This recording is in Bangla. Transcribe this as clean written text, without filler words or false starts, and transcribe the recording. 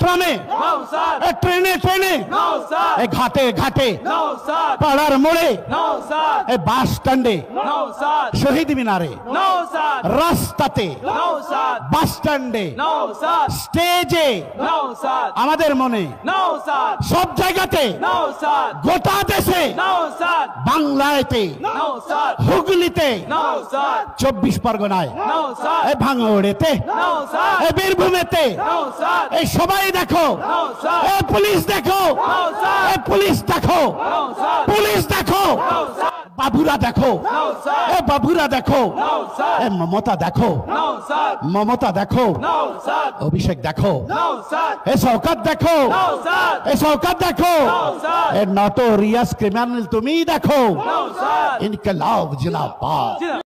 ট্রামে, ট্রেনে ট্রেনে, ঘাটে ঘাটে, পাড়ার মোড়ে, বাস স্ট্যান্ডে, শহীদ মিনারে, রাস্তাতে, বাস স্ট্যান্ডে, স্টেজে, আমাদের মনে, সব জায়গাতে, গোটা দেশে, বাংলাতে, হুগলিতে, 24 পরগনায়, ভাঙড়েতে, বীরভূমেতে, এই সবাই দেখো, পুলিশ দেখো, পুলিশ দেখো, পুলিশ দেখো, বাবুরা দেখো, বাবুরা দেখো, মমতা দেখো, মমতা দেখো, অভিষেক দেখো, শওকত দেখো, শওকত দেখো, নটোরিয়াস ক্রিমিনাল তুমি দেখো, ইনকলাব জিন্দাবাদ।